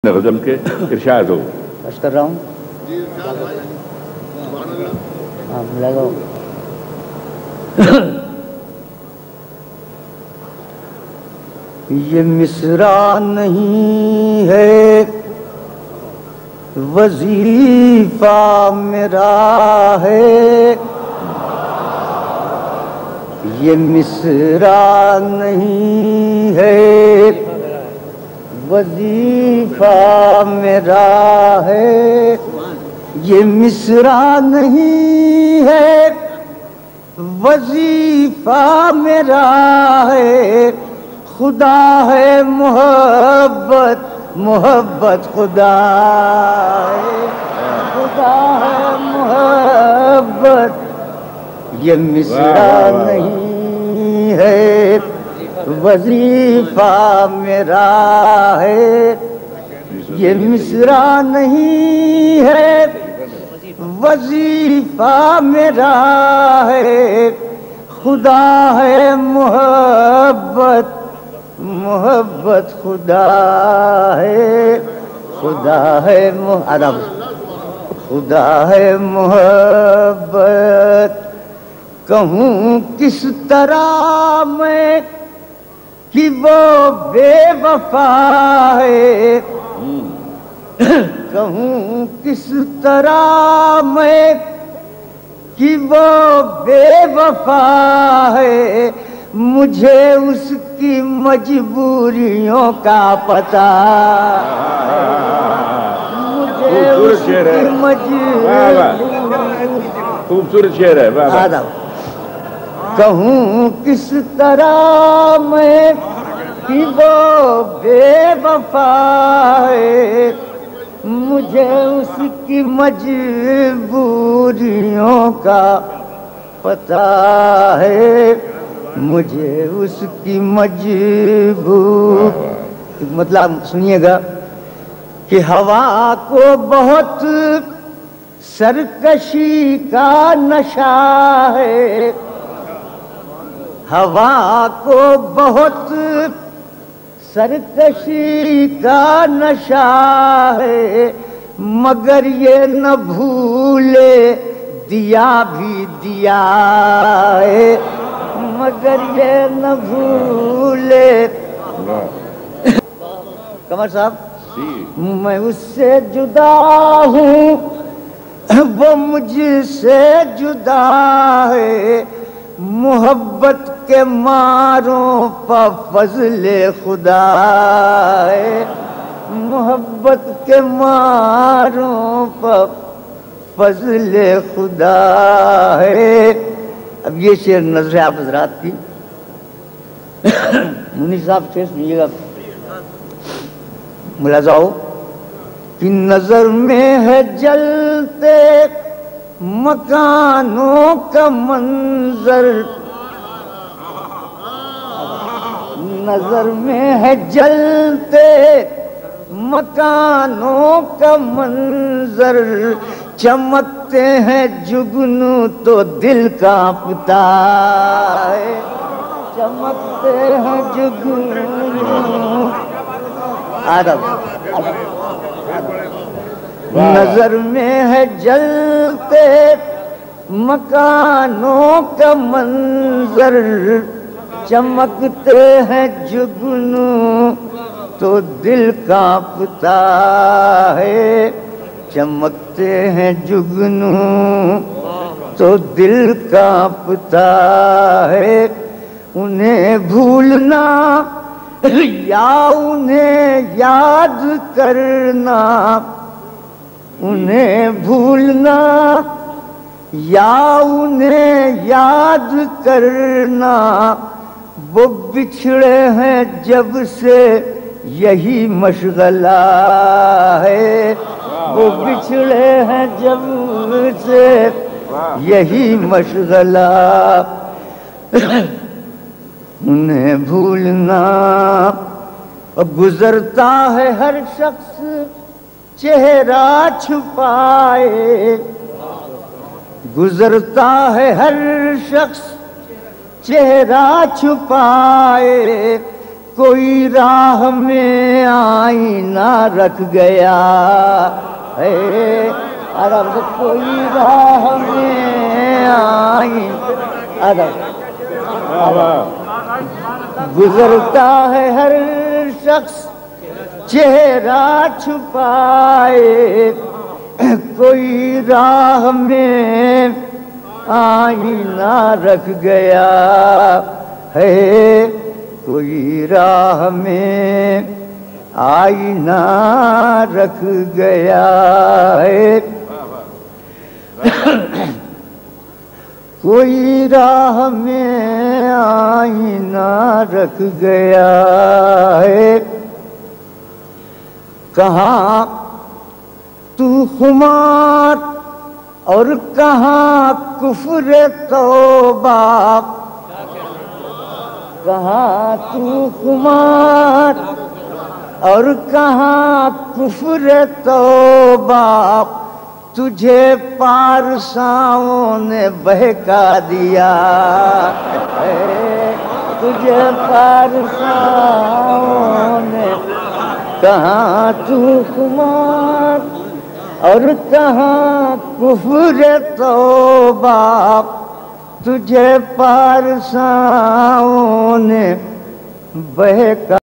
غزل کے ارشاد ہو. بس کر رہا ہوں. لگاؤ. یہ مصرع نہیں ہے وظیفہ میرا ہے، یہ مصرع نہیں ہے وظیفہ میرا ہے، یہ مصرع نہیں ہے وظیفہ میرا ہے، خدا ہے محبت محبت خدا ہے، خدا ہے محبت، یہ مصرع نہیں ہے وظیفہ میرا ہے، یہ مصرع نہیں ہے وظیفہ میرا ہے، خدا ہے محبت محبت خدا ہے، خدا ہے خدا ہے محبت، کہوں کس طرح میں کہ وہ بے وفا ہے، کہوں کس طرح میں کہ وہ بے وفا ہے، مجھے اس کی مجبوریوں کا پتہ، مجھے اس کی خوبصورت شعر ہے. کہوں کس طرح میں کہ وہ بے وفا ہے، مجھے اس کی مجبوریوں کا پتہ ہے، مجھے اس کی مطلب سنیے گا کہ ہوا کو بہت سرکشی کا نشہ ہے، ہوا کو بہت سرکشی کا نشہ ہے، مگر یہ نہ بھولے دیا بھی دیا ہے، مگر یہ نہ بھولے. قمر صاحب، میں اس سے جدا ہوں وہ مجھ سے جدا ہے، محبت کے ماروں پہ فضل خدا ہے، محبت کے ماروں پہ فضل خدا ہے. اب یہ شعر نظر آپ حضرات کی. منی صاحب شعر سنیے گا، ملاحظہ ہو کہ نظر میں ہے جلتے مکانوں کا منظر، نظر میں ہے جلتے مکانوں کا منظر، چمکتے ہیں جگنو تو دل کانپتا ہے، چمکتے ہیں جگنو. نظر میں ہے جلتے مکانوں کا منظر، چمکتے ہیں جگنو تو دل کانپتا ہے، چمکتے ہیں جگنو تو دل کانپتا ہے، انہیں بھولنا یا انہیں یاد کرنا، انہیں بھولنا یا انہیں یاد کرنا، وہ بچھڑے ہیں جب سے یہی مشغلہ ہے، وہ بچھڑے ہیں جب سے یہی مشغلہ، انہیں بھولنا. گزرتا ہے ہر شخص چہرہ چھپائے، گزرتا ہے ہر شخص چہرہ چھپائے، کوئی راہ میں آئینہ رکھ گیا ہے، عرب کوئی راہ میں آئینہ گزرتا ہے ہر شخص چہرہ چھپائے، کوئی راہ میں آئینہ رکھ گیا ہے، کوئی راہ میں آئینہ رکھ گیا ہے، کوئی راہ میں آئینہ رکھ گیا ہے، کہاں تو خمار اور کہاں کفر توبہ، کہاں تو خمار اور کہاں کفر توبہ، تجھے پارساؤں نے بہکا دیا ہے، تجھے پارساؤں نے، کہاں تو خمار اور کہاں کفر توبہ، تجھے پارساؤں نے بہکا